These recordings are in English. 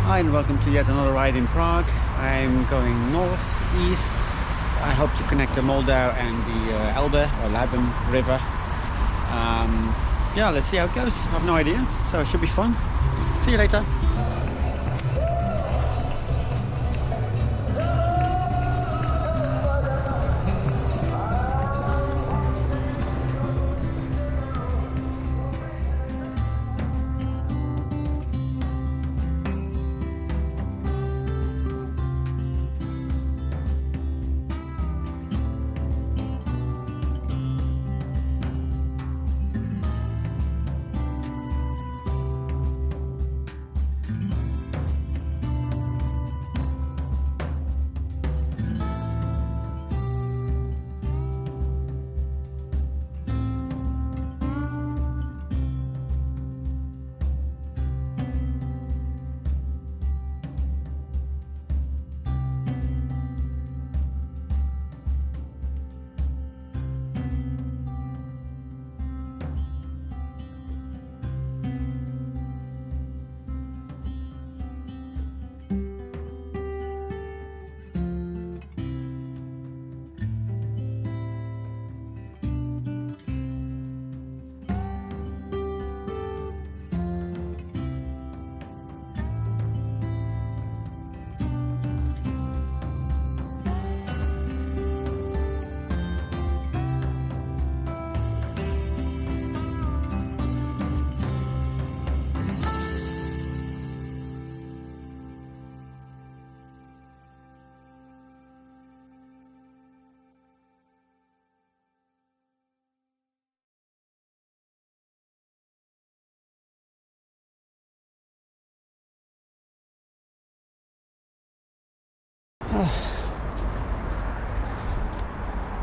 Hi and welcome to yet another ride in Prague. I'm going northeast. I hope to connect the Moldau and the Elbe or Laben River. Yeah, let's see how it goes. I have no idea, so it should be fun. See you later.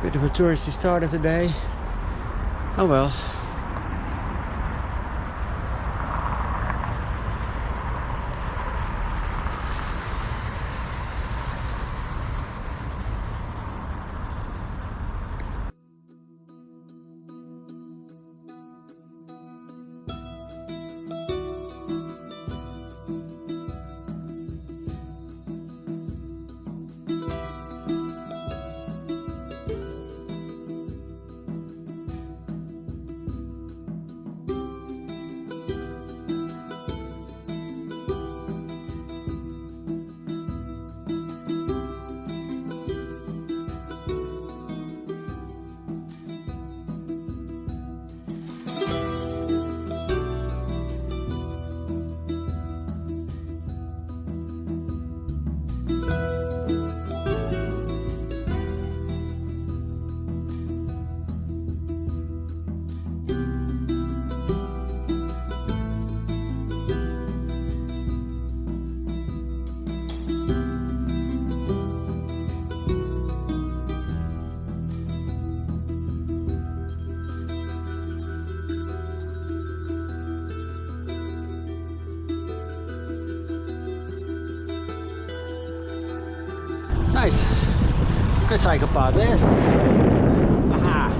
Bit of a touristy start of the day. Oh well. Nice. Good cycle path there. Aha.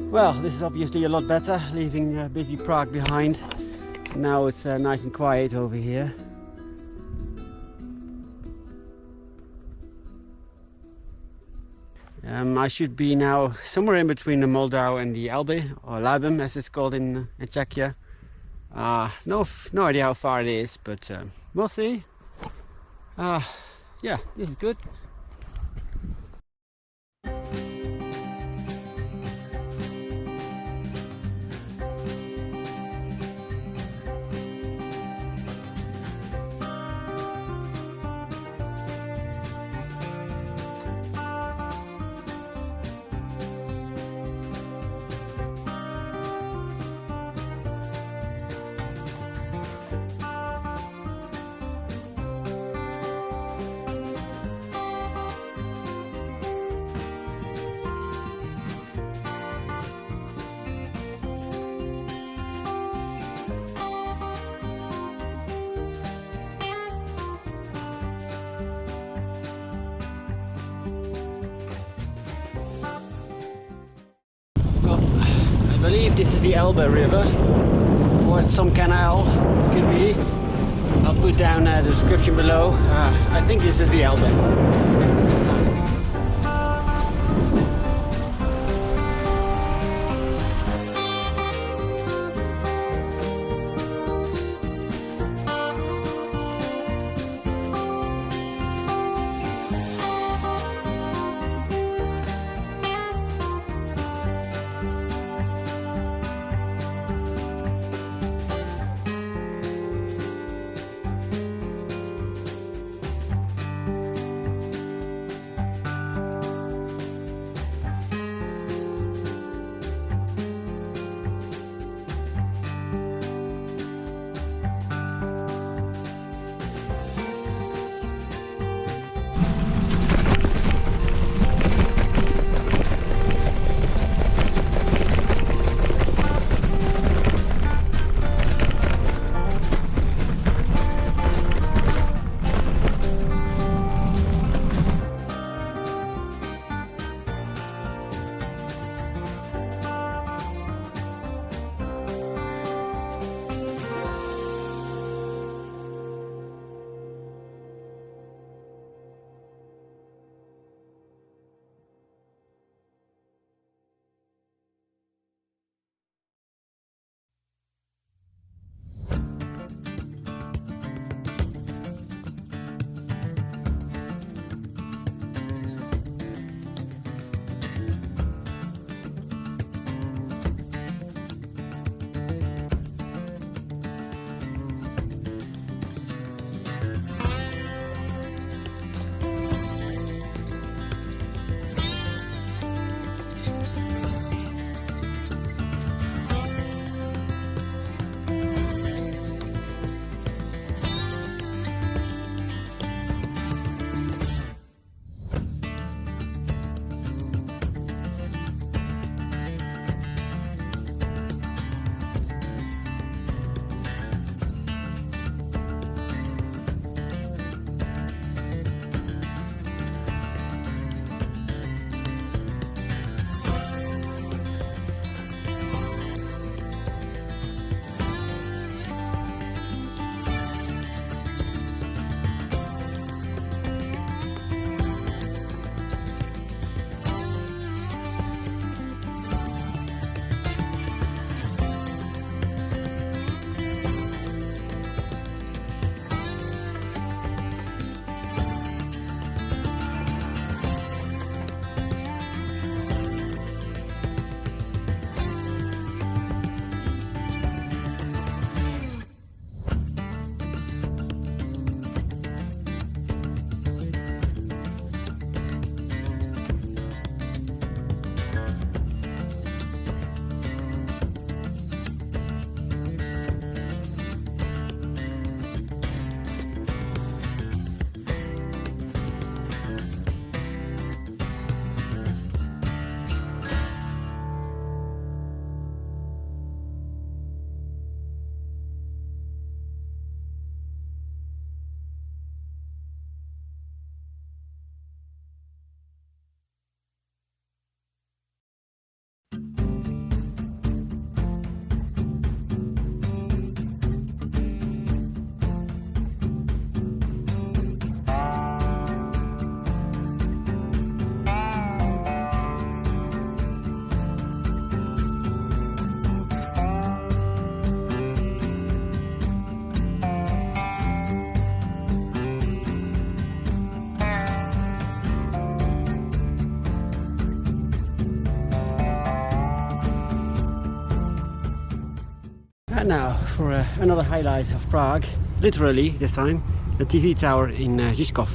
Well, this is obviously a lot better, leaving busy Prague behind. Now it's nice and quiet over here. I should be now somewhere in between the Moldau and the Elbe, or Labem as it's called in Czechia. No idea how far it is, but we'll see. Yeah, this is good. I believe this is the Elbe River, or some canal, could be. I'll put down the description below. I think this is the Elbe. And now for another highlight of Prague, literally this time, the TV tower in Žižkov.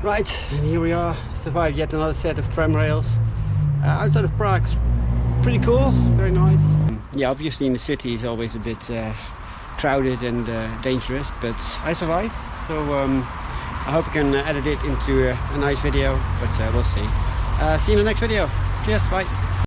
Right, and here we are, survived yet another set of tram rails. Outside of Prague, pretty cool, very nice. Yeah, obviously in the city is always a bit crowded and dangerous, but I survived, so I hope I can edit it into a nice video, but we'll see. See you in the next video. Cheers, bye.